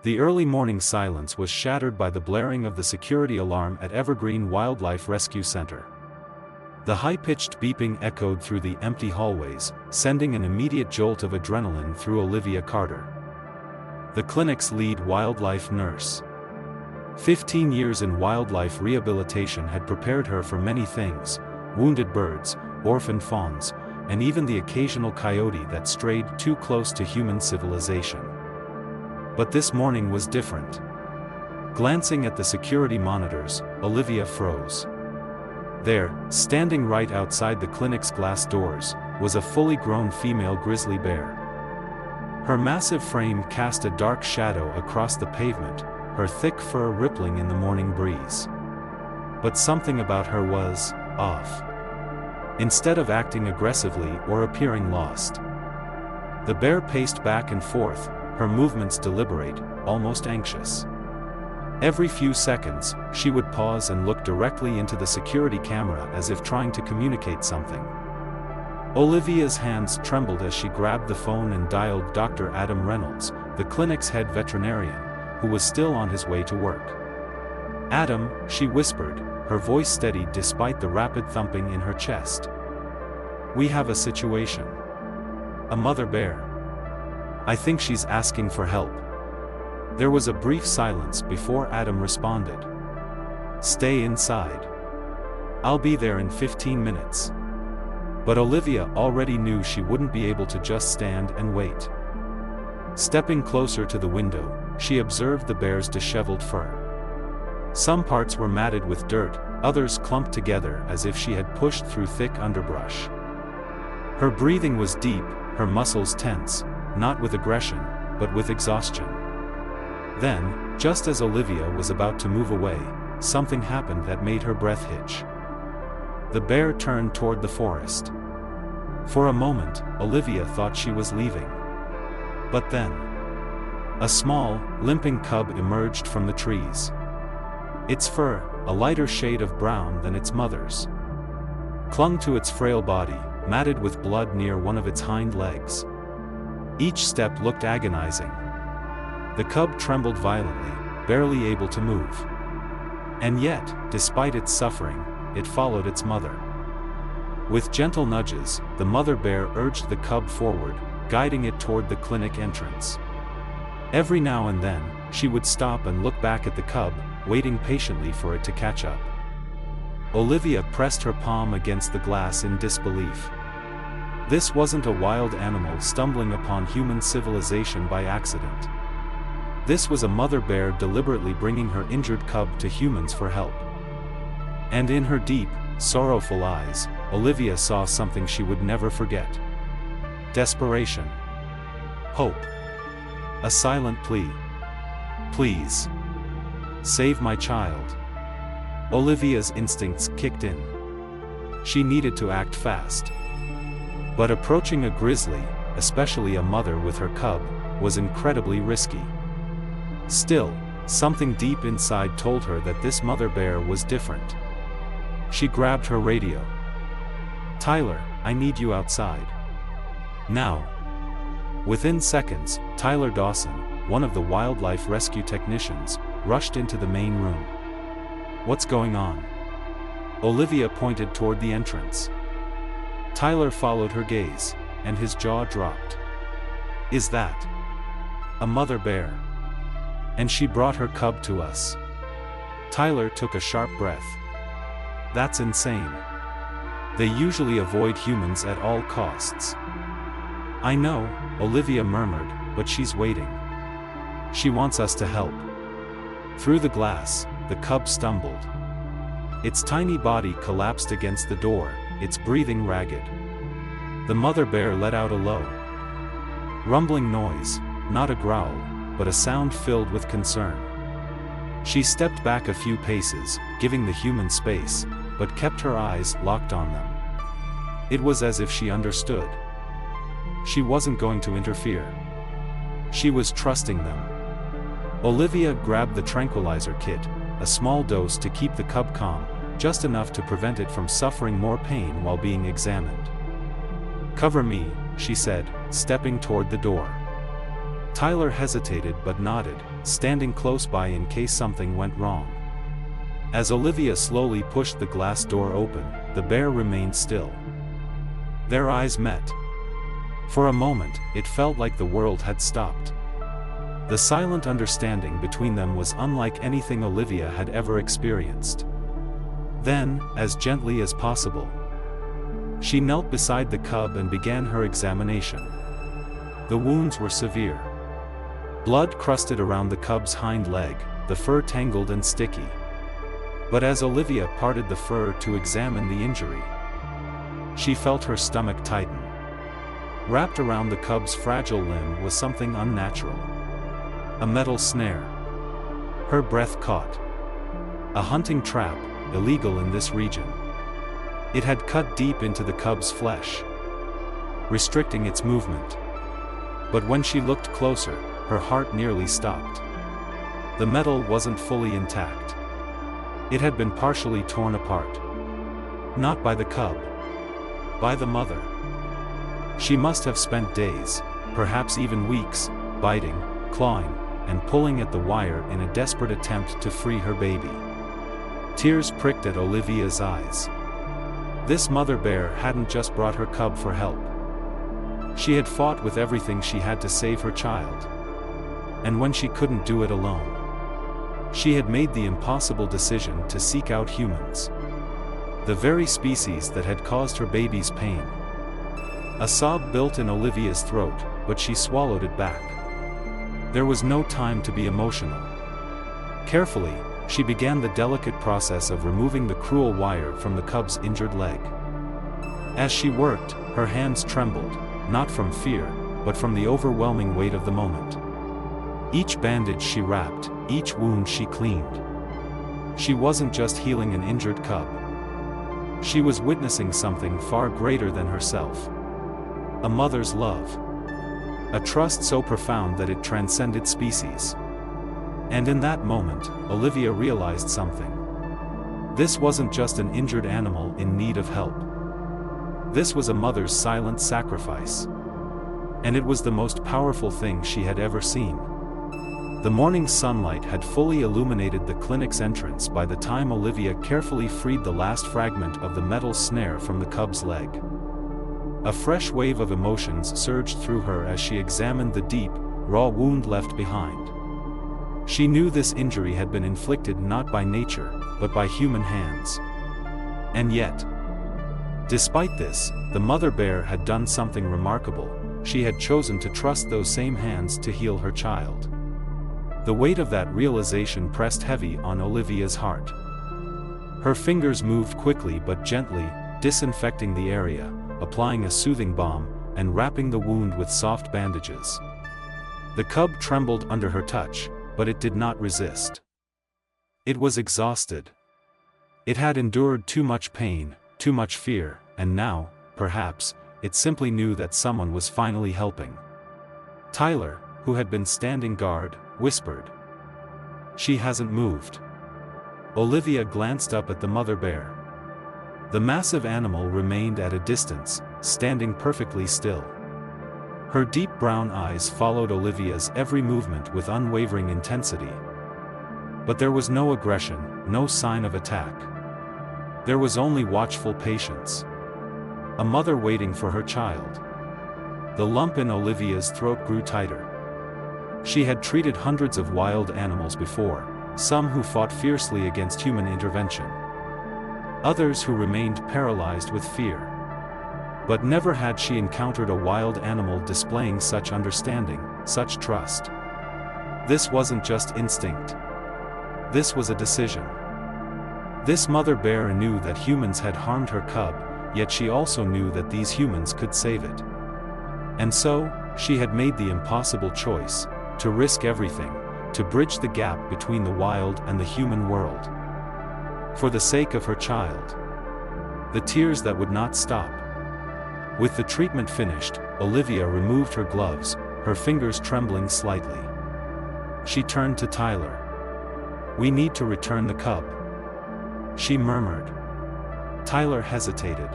The early morning silence was shattered by the blaring of the security alarm at Evergreen Wildlife Rescue Center. The high-pitched beeping echoed through the empty hallways, sending an immediate jolt of adrenaline through Olivia Carter, the clinic's lead wildlife nurse. 15 years in wildlife rehabilitation had prepared her for many things: wounded birds, orphaned fawns, and even the occasional coyote that strayed too close to human civilization. But this morning was different. Glancing at the security monitors, Olivia froze. There, standing right outside the clinic's glass doors, was a fully grown female grizzly bear. Her massive frame cast a dark shadow across the pavement, her thick fur rippling in the morning breeze. But something about her was off. Instead of acting aggressively or appearing lost, the bear paced back and forth, her movements deliberate, almost anxious. Every few seconds, she would pause and look directly into the security camera as if trying to communicate something. Olivia's hands trembled as she grabbed the phone and dialed Dr. Adam Reynolds, the clinic's head veterinarian, who was still on his way to work. "Adam," she whispered, her voice steady despite the rapid thumping in her chest. "We have a situation. A mother bear. I think she's asking for help." There was a brief silence before Adam responded. "Stay inside. I'll be there in 15 minutes. But Olivia already knew she wouldn't be able to just stand and wait. Stepping closer to the window, she observed the bear's disheveled fur. Some parts were matted with dirt, others clumped together as if she had pushed through thick underbrush. Her breathing was deep, her muscles tense, not with aggression, but with exhaustion. Then, just as Olivia was about to move away, something happened that made her breath hitch. The bear turned toward the forest. For a moment, Olivia thought she was leaving. But then, a small, limping cub emerged from the trees. Its fur, a lighter shade of brown than its mother's, clung to its frail body, matted with blood near one of its hind legs. Each step looked agonizing. The cub trembled violently, barely able to move. And yet, despite its suffering, it followed its mother. With gentle nudges, the mother bear urged the cub forward, guiding it toward the clinic entrance. Every now and then, she would stop and look back at the cub, waiting patiently for it to catch up. Olivia pressed her palm against the glass in disbelief. This wasn't a wild animal stumbling upon human civilization by accident. This was a mother bear deliberately bringing her injured cub to humans for help. And in her deep, sorrowful eyes, Olivia saw something she would never forget. Desperation. Hope. A silent plea. "Please. Save my child." Olivia's instincts kicked in. She needed to act fast. But approaching a grizzly, especially a mother with her cub, was incredibly risky. Still, something deep inside told her that this mother bear was different. She grabbed her radio. "Tyler, I need you outside. Now." Within seconds, Tyler Dawson, one of the wildlife rescue technicians, rushed into the main room. "What's going on?" Olivia pointed toward the entrance. Tyler followed her gaze, and his jaw dropped. "Is that a mother bear? And she brought her cub to us?" Tyler took a sharp breath. "That's insane. They usually avoid humans at all costs." "I know," Olivia murmured, "but she's waiting. She wants us to help." Through the glass, the cub stumbled. Its tiny body collapsed against the door, its breathing ragged. The mother bear let out a low, rumbling noise, not a growl, but a sound filled with concern. She stepped back a few paces, giving the human space, but kept her eyes locked on them. It was as if she understood. She wasn't going to interfere. She was trusting them. Olivia grabbed the tranquilizer kit, a small dose to keep the cub calm, just enough to prevent it from suffering more pain while being examined. "Cover me," she said, stepping toward the door. Tyler hesitated but nodded, standing close by in case something went wrong. As Olivia slowly pushed the glass door open, the bear remained still. Their eyes met. For a moment, it felt like the world had stopped. The silent understanding between them was unlike anything Olivia had ever experienced. Then, as gently as possible, she knelt beside the cub and began her examination. The wounds were severe. Blood crusted around the cub's hind leg, the fur tangled and sticky. But as Olivia parted the fur to examine the injury, she felt her stomach tighten. Wrapped around the cub's fragile limb was something unnatural. A metal snare. Her breath caught. A hunting trap, illegal in this region. It had cut deep into the cub's flesh, restricting its movement. But when she looked closer, her heart nearly stopped. The metal wasn't fully intact. It had been partially torn apart. Not by the cub. By the mother. She must have spent days, perhaps even weeks, biting, clawing, and pulling at the wire in a desperate attempt to free her baby. Tears pricked at Olivia's eyes. This mother bear hadn't just brought her cub for help. She had fought with everything she had to save her child. And when she couldn't do it alone, she had made the impossible decision to seek out humans. The very species that had caused her baby's pain. A sob built in Olivia's throat, but she swallowed it back. There was no time to be emotional. Carefully, she began the delicate process of removing the cruel wire from the cub's injured leg. As she worked, her hands trembled, not from fear, but from the overwhelming weight of the moment. Each bandage she wrapped, each wound she cleaned. She wasn't just healing an injured cub. She was witnessing something far greater than herself. A mother's love. A trust so profound that it transcended species. And in that moment, Olivia realized something. This wasn't just an injured animal in need of help. This was a mother's silent sacrifice. And it was the most powerful thing she had ever seen. The morning sunlight had fully illuminated the clinic's entrance by the time Olivia carefully freed the last fragment of the metal snare from the cub's leg. A fresh wave of emotions surged through her as she examined the deep, raw wound left behind. She knew this injury had been inflicted not by nature, but by human hands. And yet, despite this, the mother bear had done something remarkable. She had chosen to trust those same hands to heal her child. The weight of that realization pressed heavy on Olivia's heart. Her fingers moved quickly but gently, disinfecting the area, applying a soothing balm, and wrapping the wound with soft bandages. The cub trembled under her touch, but it did not resist. It was exhausted. It had endured too much pain, too much fear, and now, perhaps, it simply knew that someone was finally helping. Tyler, who had been standing guard, whispered, "She hasn't moved." Olivia glanced up at the mother bear. The massive animal remained at a distance, standing perfectly still. Her deep brown eyes followed Olivia's every movement with unwavering intensity. But there was no aggression, no sign of attack. There was only watchful patience. A mother waiting for her child. The lump in Olivia's throat grew tighter. She had treated hundreds of wild animals before, some who fought fiercely against human intervention. Others who remained paralyzed with fear. But never had she encountered a wild animal displaying such understanding, such trust. This wasn't just instinct. This was a decision. This mother bear knew that humans had harmed her cub, yet she also knew that these humans could save it. And so, she had made the impossible choice, to risk everything, to bridge the gap between the wild and the human world. For the sake of her child. The tears that would not stop. With the treatment finished, Olivia removed her gloves, her fingers trembling slightly. She turned to Tyler. "We need to return the cub," she murmured. Tyler hesitated.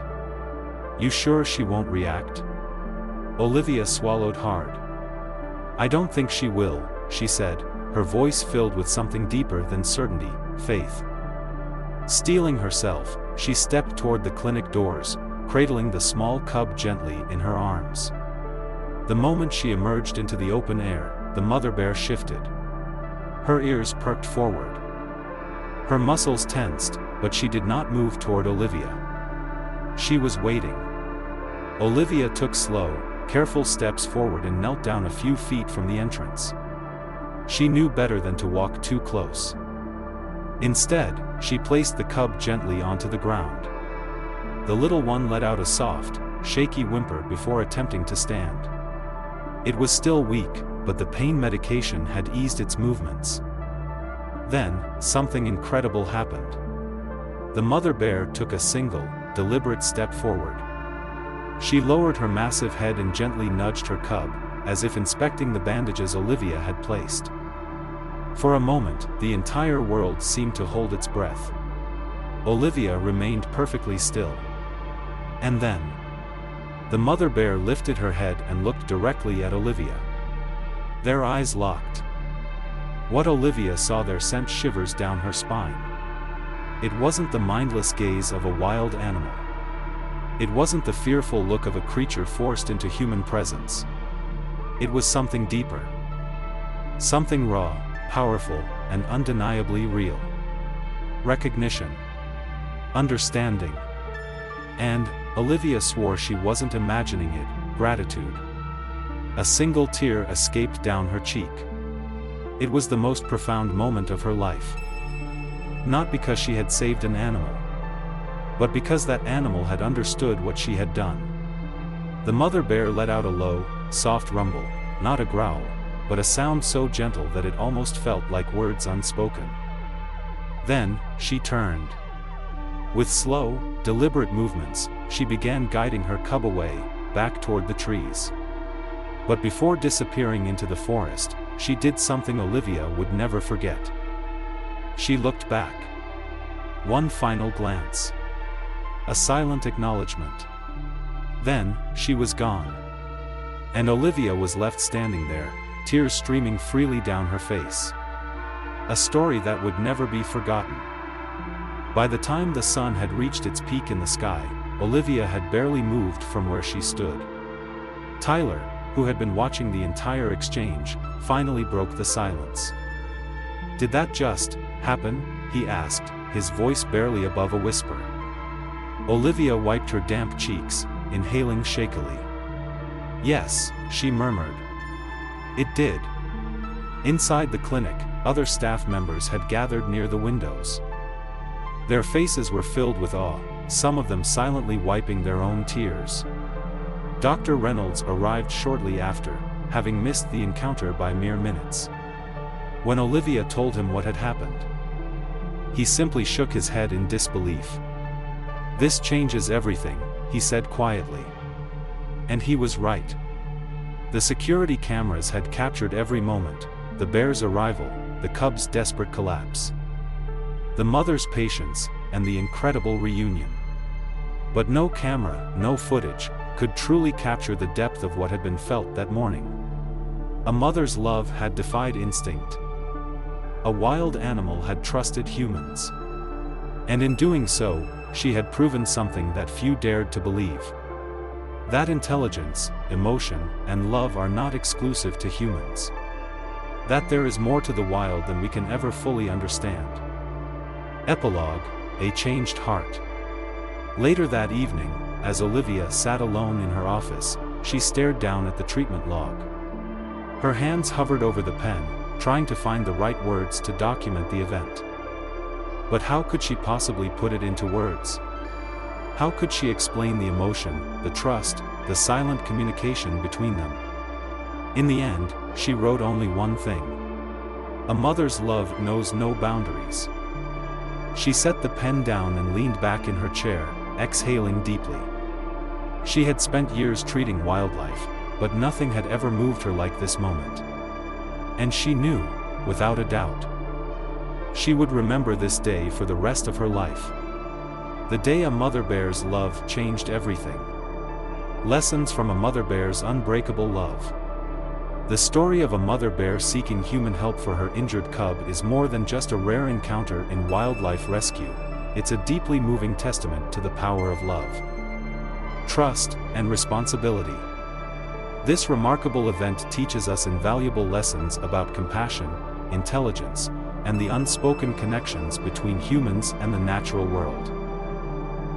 "You sure she won't react?" Olivia swallowed hard. "I don't think she will," she said, her voice filled with something deeper than certainty, faith. Steeling herself, she stepped toward the clinic doors, cradling the small cub gently in her arms. The moment she emerged into the open air, the mother bear shifted. Her ears perked forward. Her muscles tensed, but she did not move toward Olivia. She was waiting. Olivia took slow, careful steps forward and knelt down a few feet from the entrance. She knew better than to walk too close. Instead, she placed the cub gently onto the ground. The little one let out a soft, shaky whimper before attempting to stand. It was still weak, but the pain medication had eased its movements. Then, something incredible happened. The mother bear took a single, deliberate step forward. She lowered her massive head and gently nudged her cub, as if inspecting the bandages Olivia had placed. For a moment, the entire world seemed to hold its breath. Olivia remained perfectly still. And then, the mother bear lifted her head and looked directly at Olivia. Their eyes locked. What Olivia saw there sent shivers down her spine. It wasn't the mindless gaze of a wild animal. It wasn't the fearful look of a creature forced into human presence. It was something deeper. Something raw, powerful, and undeniably real. Recognition. Understanding. And, Olivia swore she wasn't imagining it, gratitude. A single tear escaped down her cheek. It was the most profound moment of her life. Not because she had saved an animal, but because that animal had understood what she had done. The mother bear let out a low, soft rumble, not a growl, but a sound so gentle that it almost felt like words unspoken. Then, she turned. With slow, deliberate movements, she began guiding her cub away, back toward the trees. But before disappearing into the forest, she did something Olivia would never forget. She looked back. One final glance. A silent acknowledgement. Then, she was gone. And Olivia was left standing there, tears streaming freely down her face. A story that would never be forgotten. By the time the sun had reached its peak in the sky, Olivia had barely moved from where she stood. Tyler, who had been watching the entire exchange, finally broke the silence. "Did that just happen?" he asked, his voice barely above a whisper. Olivia wiped her damp cheeks, inhaling shakily. "Yes," she murmured. "It did." Inside the clinic, other staff members had gathered near the windows. Their faces were filled with awe, some of them silently wiping their own tears. Dr. Reynolds arrived shortly after, having missed the encounter by mere minutes. When Olivia told him what had happened, he simply shook his head in disbelief. "This changes everything," he said quietly. And he was right. The security cameras had captured every moment, the bear's arrival, the cub's desperate collapse, the mother's patience, and the incredible reunion. But no camera, no footage, could truly capture the depth of what had been felt that morning. A mother's love had defied instinct. A wild animal had trusted humans. And in doing so, she had proven something that few dared to believe. That intelligence, emotion, and love are not exclusive to humans. That there is more to the wild than we can ever fully understand. Epilogue: A Changed Heart. Later that evening, as Olivia sat alone in her office, she stared down at the treatment log. Her hands hovered over the pen, trying to find the right words to document the event. But how could she possibly put it into words? How could she explain the emotion, the trust, the silent communication between them? In the end, she wrote only one thing. A mother's love knows no boundaries. She set the pen down and leaned back in her chair, exhaling deeply. She had spent years treating wildlife, but nothing had ever moved her like this moment. And she knew, without a doubt, she would remember this day for the rest of her life. The day a mother bear's love changed everything. Lessons from a mother bear's unbreakable love. The story of a mother bear seeking human help for her injured cub is more than just a rare encounter in wildlife rescue. It's a deeply moving testament to the power of love, trust, and responsibility. This remarkable event teaches us invaluable lessons about compassion, intelligence, and the unspoken connections between humans and the natural world.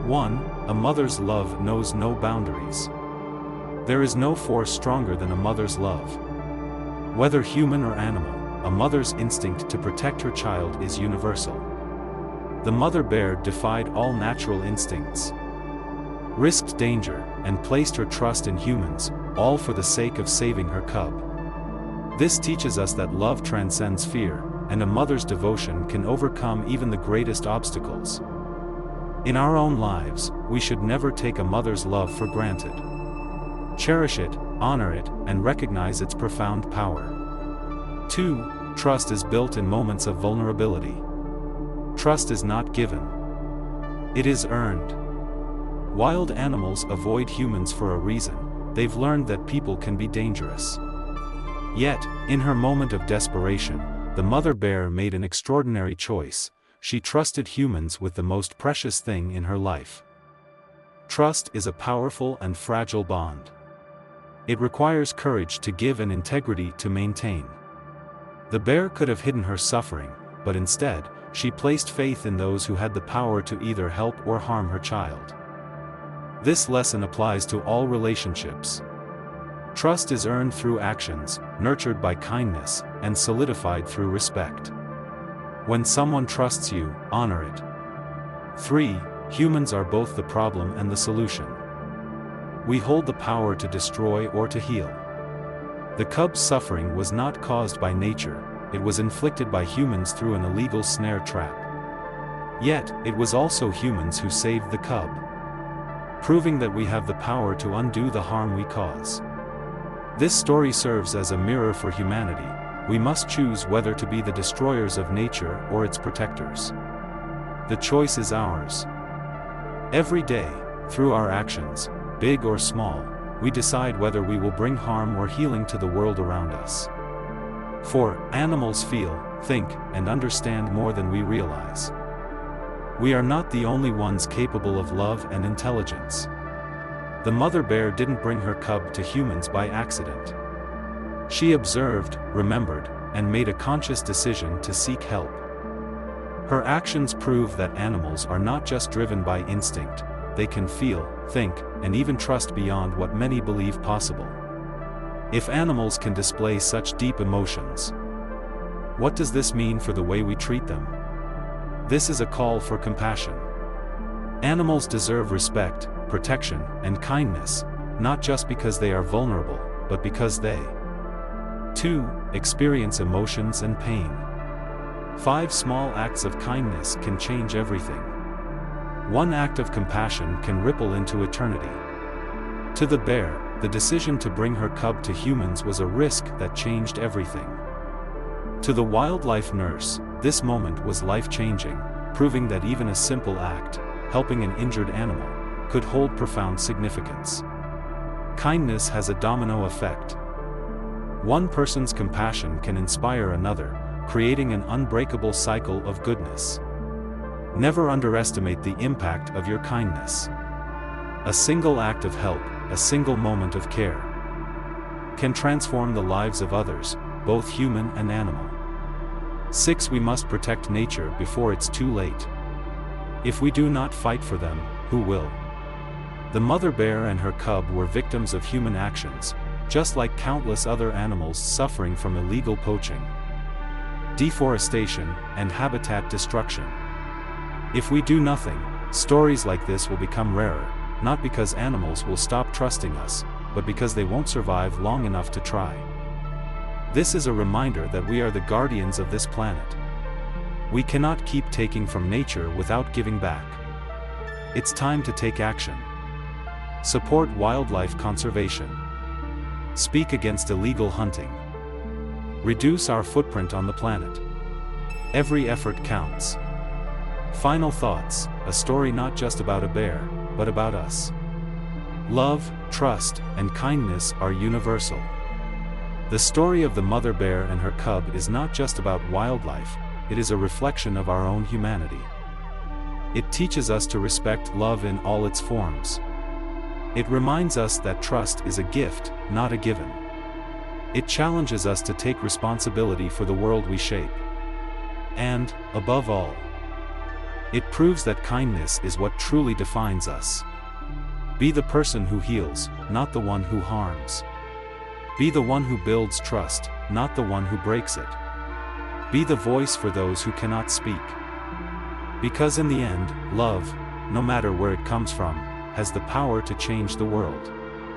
1. A mother's love knows no boundaries. There is no force stronger than a mother's love. Whether human or animal, a mother's instinct to protect her child is universal. The mother bear defied all natural instincts, risked danger, and placed her trust in humans, all for the sake of saving her cub. This teaches us that love transcends fear, and a mother's devotion can overcome even the greatest obstacles. In our own lives, we should never take a mother's love for granted. Cherish it, honor it, and recognize its profound power. 2. Trust is built in moments of vulnerability. Trust is not given. It is earned. Wild animals avoid humans for a reason. They've learned that people can be dangerous. Yet, in her moment of desperation, the mother bear made an extraordinary choice. She trusted humans with the most precious thing in her life. Trust is a powerful and fragile bond. It requires courage to give and integrity to maintain. The bear could have hidden her suffering, but instead, she placed faith in those who had the power to either help or harm her child. This lesson applies to all relationships. Trust is earned through actions, nurtured by kindness, and solidified through respect. When someone trusts you, honor it. 3. Humans are both the problem and the solution. We hold the power to destroy or to heal. The cub's suffering was not caused by nature, it was inflicted by humans through an illegal snare trap. Yet, it was also humans who saved the cub, proving that we have the power to undo the harm we cause. This story serves as a mirror for humanity. We must choose whether to be the destroyers of nature or its protectors. The choice is ours. Every day, through our actions, big or small, we decide whether we will bring harm or healing to the world around us. For animals feel, think, and understand more than we realize. We are not the only ones capable of love and intelligence. The mother bear didn't bring her cub to humans by accident. She observed, remembered, and made a conscious decision to seek help. Her actions prove that animals are not just driven by instinct, they can feel, think, and even trust beyond what many believe possible. If animals can display such deep emotions, what does this mean for the way we treat them? This is a call for compassion. Animals deserve respect, protection, and kindness, not just because they are vulnerable, but because they, too, experience emotions and pain. 5 small acts of kindness can change everything. 1 act of compassion can ripple into eternity. To the bear, the decision to bring her cub to humans was a risk that changed everything. To the wildlife nurse, this moment was life-changing, proving that even a simple act, helping an injured animal, could hold profound significance. Kindness has a domino effect. One person's compassion can inspire another, creating an unbreakable cycle of goodness. Never underestimate the impact of your kindness. A single act of help, a single moment of care, can transform the lives of others, both human and animal. 6. We must protect nature before it's too late. If we do not fight for them, who will? The mother bear and her cub were victims of human actions, just like countless other animals suffering from illegal poaching, deforestation, and habitat destruction. If we do nothing, stories like this will become rarer, not because animals will stop trusting us, but because they won't survive long enough to try. This is a reminder that we are the guardians of this planet. We cannot keep taking from nature without giving back. It's time to take action. Support wildlife conservation. Speak against illegal hunting. Reduce our footprint on the planet. Every effort counts. Final thoughts, a story not just about a bear, but about us. Love, trust, and kindness are universal. The story of the mother bear and her cub is not just about wildlife, it is a reflection of our own humanity. It teaches us to respect love in all its forms. It reminds us that trust is a gift, not a given. It challenges us to take responsibility for the world we shape. And, above all, it proves that kindness is what truly defines us. Be the person who heals, not the one who harms. Be the one who builds trust, not the one who breaks it. Be the voice for those who cannot speak. Because in the end, love, no matter where it comes from, has the power to change the world.